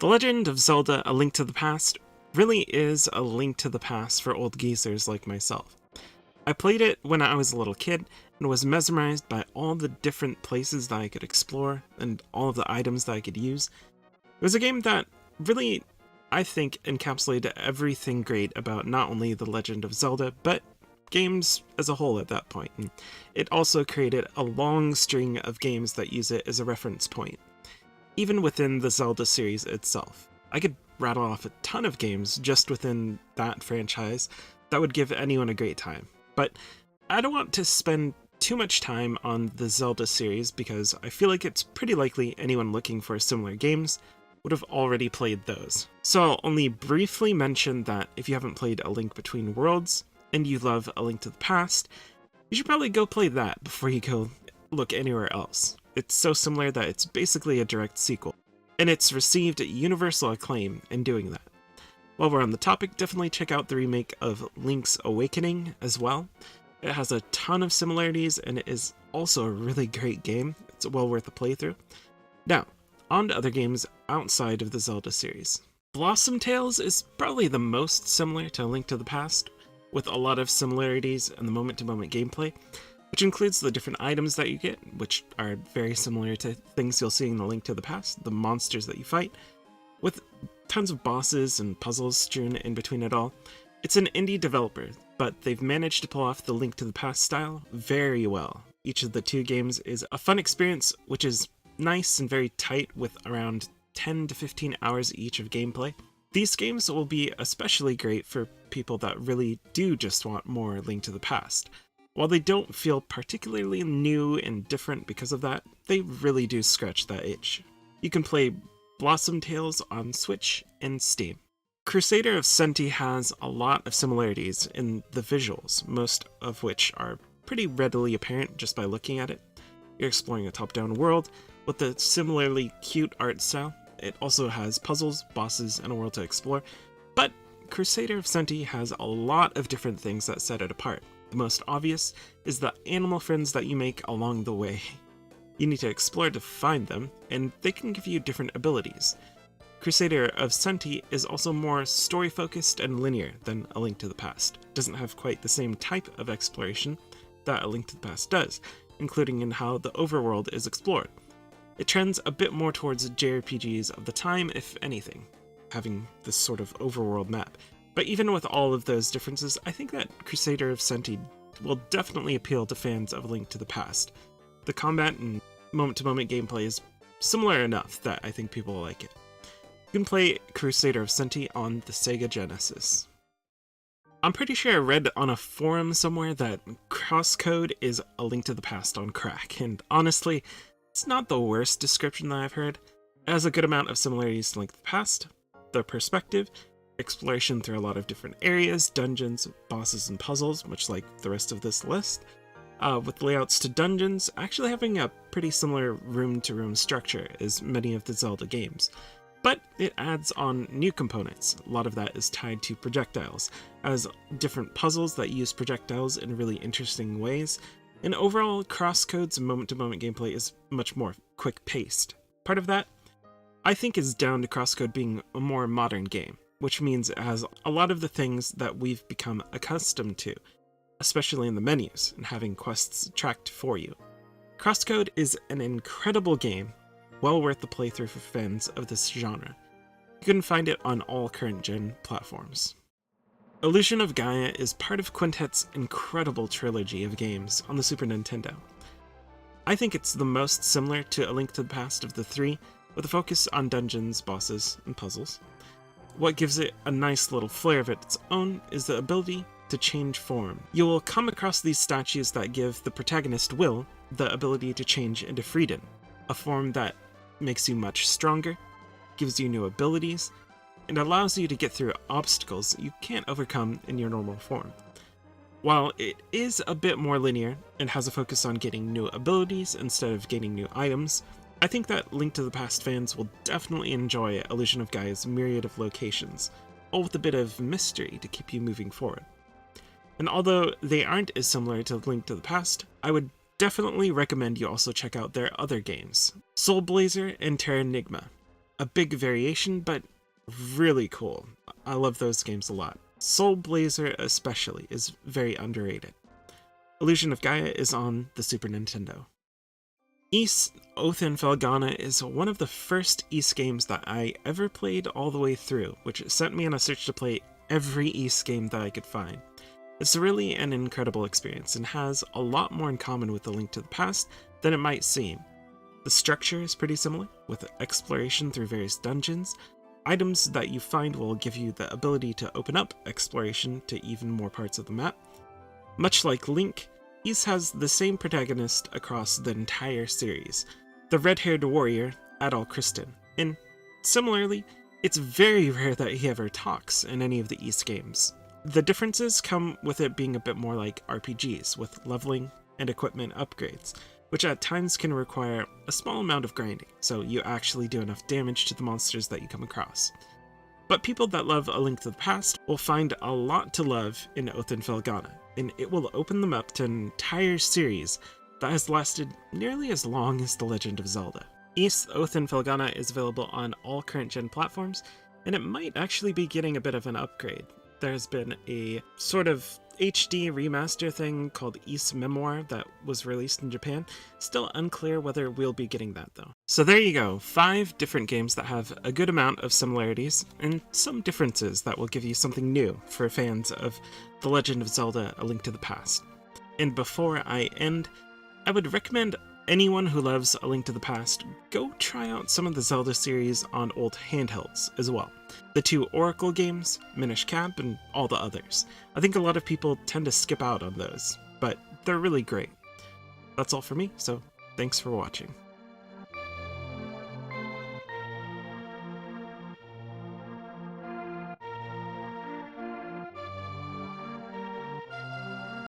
The Legend of Zelda: A Link to the Past really is a link to the past for old geezers like myself. I played it when I was a little kid and was mesmerized by all the different places that I could explore and all of the items that I could use. It was a game that really, I think, encapsulated everything great about not only The Legend of Zelda, but games as a whole at that point. And it also created a long string of games that use it as a reference point, even within the Zelda series itself. I could rattle off a ton of games just within that franchise that would give anyone a great time. But I don't want to spend too much time on the Zelda series because I feel like it's pretty likely anyone looking for similar games would have already played those. So I'll only briefly mention that if you haven't played A Link Between Worlds and you love A Link to the Past, you should probably go play that before you go look anywhere else. It's so similar that it's basically a direct sequel, and it's received universal acclaim in doing that. While we're on the topic, definitely check out the remake of Link's Awakening as well. It has a ton of similarities, and it is also a really great game. It's well worth a playthrough. Now, on to other games outside of the Zelda series. Blossom Tales is probably the most similar to A Link to the Past, with a lot of similarities in the moment-to-moment gameplay, which includes the different items that you get, which are very similar to things you'll see in A Link to the Past, the monsters that you fight, with tons of bosses and puzzles strewn in between it all. It's an indie developer, but they've managed to pull off the Link to the Past style very well. Each of the two games is a fun experience, which is nice and very tight with around 10 to 15 hours each of gameplay. These games will be especially great for people that really do just want more Link to the Past. While they don't feel particularly new and different because of that, they really do scratch that itch. You can play Blossom Tales on Switch and Steam. Crusader of Centi has a lot of similarities in the visuals, most of which are pretty readily apparent just by looking at it. You're exploring a top-down world with a similarly cute art style. It also has puzzles, bosses, and a world to explore, but Crusader of Centi has a lot of different things that set it apart. The most obvious is the animal friends that you make along the way. You need to explore to find them, and they can give you different abilities. Crusader of Centi is also more story-focused and linear than A Link to the Past. It doesn't have quite the same type of exploration that A Link to the Past does, including in how the overworld is explored. It trends a bit more towards JRPGs of the time, if anything, having this sort of overworld map. But even with all of those differences, I think that Crusader of Centi will definitely appeal to fans of A Link to the Past. The combat and moment-to-moment gameplay is similar enough that I think people will like it. You can play Crusader of Centi on the Sega Genesis. I'm pretty sure I read on a forum somewhere that CrossCode is A Link to the Past on crack, and honestly, it's not the worst description that I've heard. It has a good amount of similarities to Link to the Past, the perspective, exploration through a lot of different areas, dungeons, bosses, and puzzles, much like the rest of this list, with layouts to dungeons actually having a pretty similar room-to-room structure as many of the Zelda games. But it adds on new components. A lot of that is tied to projectiles, as different puzzles that use projectiles in really interesting ways, and overall, CrossCode's moment-to-moment gameplay is much more quick-paced. Part of that, I think, is down to CrossCode being a more modern game, which means it has a lot of the things that we've become accustomed to, especially in the menus, and having quests tracked for you. CrossCode is an incredible game, well worth the playthrough for fans of this genre. You can find it on all current-gen platforms. Illusion of Gaia is part of Quintet's incredible trilogy of games on the Super Nintendo. I think it's the most similar to A Link to the Past of the three, with a focus on dungeons, bosses, and puzzles. What gives it a nice little flair of its own is the ability to change form. You will come across these statues that give the protagonist Will the ability to change into Frieden, a form that makes you much stronger, gives you new abilities, and allows you to get through obstacles you can't overcome in your normal form. While it is a bit more linear and has a focus on getting new abilities instead of gaining new items, I think that Link to the Past fans will definitely enjoy Illusion of Gaia's myriad of locations, all with a bit of mystery to keep you moving forward. And although they aren't as similar to Link to the Past, I would definitely recommend you also check out their other games, Soul Blazer and Terranigma. a big variation, but really cool. I love those games a lot. Soul Blazer especially is very underrated. Illusion of Gaia is on the Super Nintendo. Ys Oath in Felghana is one of the first Ys games that I ever played all the way through, which sent me on a search to play every Ys game that I could find. It's really an incredible experience and has a lot more in common with A Link to the Past than it might seem. The structure is pretty similar, with exploration through various dungeons. Items that you find will give you the ability to open up exploration to even more parts of the map. Much like Link, Ys has the same protagonist across the entire series, the red-haired warrior, Adol Christin, and similarly, it's very rare that he ever talks in any of the Ys games. The differences come with it being a bit more like RPGs, with leveling and equipment upgrades, which at times can require a small amount of grinding, so you actually do enough damage to the monsters that you come across. But people that love A Link to the Past will find a lot to love in Oath in Felghana, and it will open them up to an entire series that has lasted nearly as long as The Legend of Zelda. Ys Oath in Felghana is available on all current-gen platforms, and it might actually be getting a bit of an upgrade. There's been a sort of HD remaster thing called Ys Memoir that was released in Japan. Still unclear whether we'll be getting that though. So there you go, 5 different games that have a good amount of similarities and some differences that will give you something new for fans of The Legend of Zelda: A Link to the Past. And before I end, I would recommend anyone who loves A Link to the Past go try out some of the Zelda series on old handhelds as well. The 2 Oracle games, Minish Cap, and all the others. I think a lot of people tend to skip out on those, but they're really great. That's all for me, so thanks for watching.